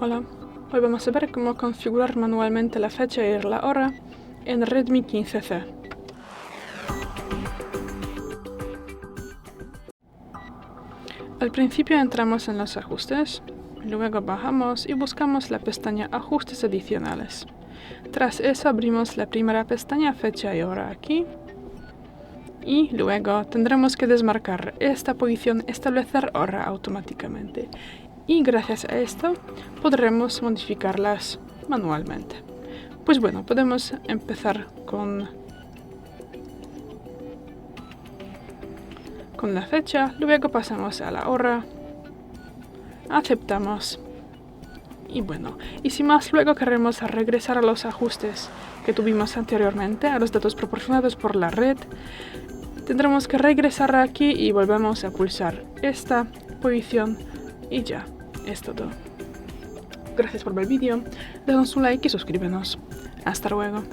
Hola, hoy vamos a ver cómo configurar manualmente la fecha y la hora en Redmi 15C. Al principio entramos en los ajustes, luego bajamos y buscamos la pestaña Ajustes adicionales. Tras eso abrimos la primera pestaña Fecha y hora aquí. Y luego tendremos que desmarcar esta posición Establecer hora automáticamente. Y gracias a esto podremos modificarlas manualmente. Pues bueno, podemos empezar con la fecha, luego pasamos a la hora, aceptamos y bueno, y si más luego queremos regresar a los ajustes que tuvimos anteriormente, a los datos proporcionados por la red, tendremos que regresar aquí y volvemos a pulsar esta posición y ya, es todo. Gracias por ver el vídeo, denos un like y suscríbenos. Hasta luego.